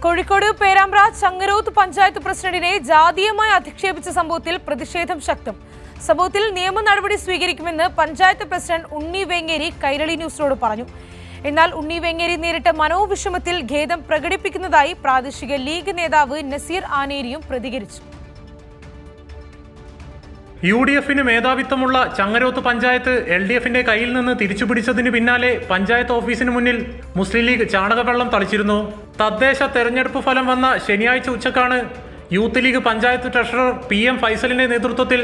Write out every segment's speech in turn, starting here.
കോഴിക്കോട് പേരാമ്പ്ര ചങ്ങരോത്ത് പഞ്ചായത്ത് പ്രസിഡന്റിനെ ജാതീയമായി അധിക്ഷേപിച്ച സംഭവത്തിൽ പ്രതിഷേധം ശക്തം. സംഭവത്തിൽ നിയമ നടപടി സ്വീകരിക്കുമെന്ന് പഞ്ചായത്ത് പ്രസിഡന്റ് ഉണ്ണി വേങ്ങേരി കൈരളി ന്യൂസിനോട് പറഞ്ഞു. എന്നാൽ ഉണ്ണി വേങ്ങേരി നേരിട്ട മനോവിഷമത്തിൽ ഖേദം പ്രകടിപ്പിക്കുന്നതായി പ്രാദേശിക ലീഗ് നേതാവ് നസീർ ആനേരിയും പ്രതികരിച്ചു. UDFന് മേധാവിത്വമുള്ള ചങ്ങരോത്ത് പഞ്ചായത്ത് LDFന്റെ കയ്യിൽ നിന്ന് തിരിച്ചുപിടിച്ചതിന് പിന്നാലെ പഞ്ചായത്ത് ഓഫീസിന് മുന്നിൽ മുസ്ലിം ലീഗ് ചാണകവെള്ളം തളിച്ചിരുന്നു. തദ്ദേശ തെരഞ്ഞെടുപ്പ് ഫലം വന്ന ശനിയാഴ്ച ഉച്ചക്കാണ് youth league panchayat treasurer PM ഫൈസലിന്റെ നേതൃത്വത്തിൽ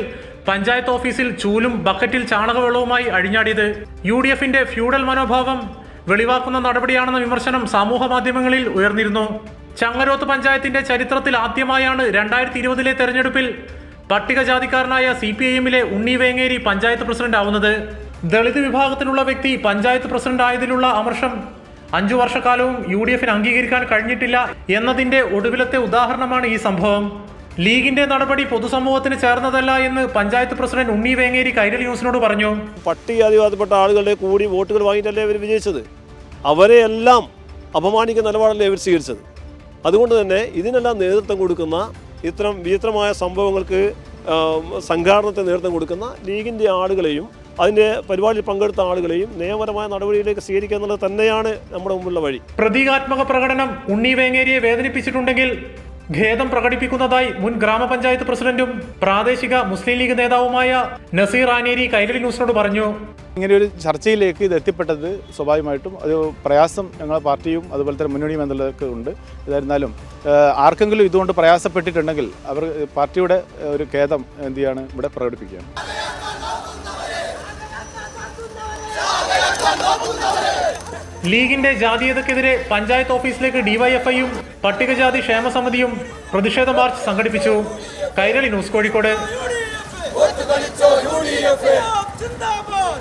പഞ്ചായത്ത് ഓഫീസിൽ ചൂലും ബക്കറ്റിൽ ചാണകവെള്ളവുമായി അഴിഞ്ഞാടിയത്. UDFന്റെ ഫ്യൂഡൽ മനോഭാവം വെളിവാക്കുന്ന നടപടിയാണെന്ന വിമർശനം സമൂഹ മാധ്യമങ്ങളിൽ ഉയർന്നിരുന്നു. ചങ്ങരോത്ത് പഞ്ചായത്തിന്റെ ചരിത്രത്തിൽ ആദ്യമായാണ് 2020 തെരഞ്ഞെടുപ്പിൽ പട്ടികജാതിക്കാരനായ CPIMലെ ഉണ്ണി വേങ്ങേരി പഞ്ചായത്ത് പ്രസിഡന്റ് ആവുന്നത്. ദളിത് വിഭാഗത്തിലുള്ള വ്യക്തി പഞ്ചായത്ത് പ്രസിഡന്റ് ആയതിലുള്ള അമർഷം 5 വർഷക്കാലവും UDFന് അംഗീകരിക്കാൻ കഴിഞ്ഞിട്ടില്ല എന്നതിന്റെ ഒടുവിലത്തെ ഉദാഹരണമാണ് ഈ സംഭവം. ലീഗിന്റെ നടപടി പൊതുസമൂഹത്തിന് ചേർന്നതല്ല എന്ന് പഞ്ചായത്ത് പ്രസിഡന്റ് ഉണ്ണി വേങ്ങേരി കൈരളി ന്യൂസിനോട് പറഞ്ഞു. പട്ടികജാതിവാദപ്പെട്ട ആളുകളുടെ കൂടി വോട്ടുകൾ വാങ്ങിയിട്ടല്ലേ അവർ വിജയിച്ചത്. അവരെ എല്ലാം അപമാനിക്കുന്ന നിലപാടല്ലേ അവർ സ്വീകരിച്ചത്. അതുകൊണ്ട് തന്നെ ഇതിനെല്ലാം നേതൃത്വം കൊടുക്കുന്ന ഇത്തരം വിചിത്രമായ സംഭവങ്ങൾക്ക് സംഘാടനത്തെ നേതൃത്വം കൊടുക്കുന്ന ലീഗിൻ്റെ ആളുകളെയും അതിൻ്റെ പരിപാടിയിൽ പങ്കെടുത്ത ആളുകളെയും നിയമപരമായ നടപടിയിലേക്ക് സ്വീകരിക്കുക എന്നുള്ളത് തന്നെയാണ് നമ്മുടെ മുമ്പുള്ള വഴി. പ്രതീകാത്മക പ്രകടനം ഉണ്ണി വേങ്ങേരിയെ വേദനിപ്പിച്ചിട്ടുണ്ടെങ്കിൽ ഖേദം പ്രകടിപ്പിക്കുന്നതായി മുൻ ഗ്രാമപഞ്ചായത്ത് പ്രസിഡന്റും പ്രാദേശിക മുസ്ലിം ലീഗ് നേതാവുമായ നസീർ ആനേരി കൈരളി ന്യൂസിനോട് പറഞ്ഞു. ഇങ്ങനെയൊരു ചർച്ചയിലേക്ക് ഇത് എത്തിപ്പെട്ടത് സ്വാഭാവികമായിട്ടും ഒരു പ്രയാസം ഞങ്ങളുടെ പാർട്ടിയും അതുപോലെ തന്നെ മുന്നണിയും എന്നുള്ളതൊക്കെ ഉണ്ട്. ഏതായിരുന്നാലും ആർക്കെങ്കിലും ഇതുകൊണ്ട് പ്രയാസപ്പെട്ടിട്ടുണ്ടെങ്കിൽ അവർ പാർട്ടിയുടെ ഒരു ഖേദം എന്ത് ചെയ്യാണ് ഇവിടെ പ്രകടിപ്പിക്കുകയാണ്. ലീഗിന്റെ ജാതീയതക്കെതിരെ പഞ്ചായത്ത് ഓഫീസിലേക്ക് DYFIയും പട്ടികജാതി ക്ഷേമസമിതിയും പ്രതിഷേധ മാർച്ച് സംഘടിപ്പിച്ചു. കൈരളി ന്യൂസ്, കോഴിക്കോട്.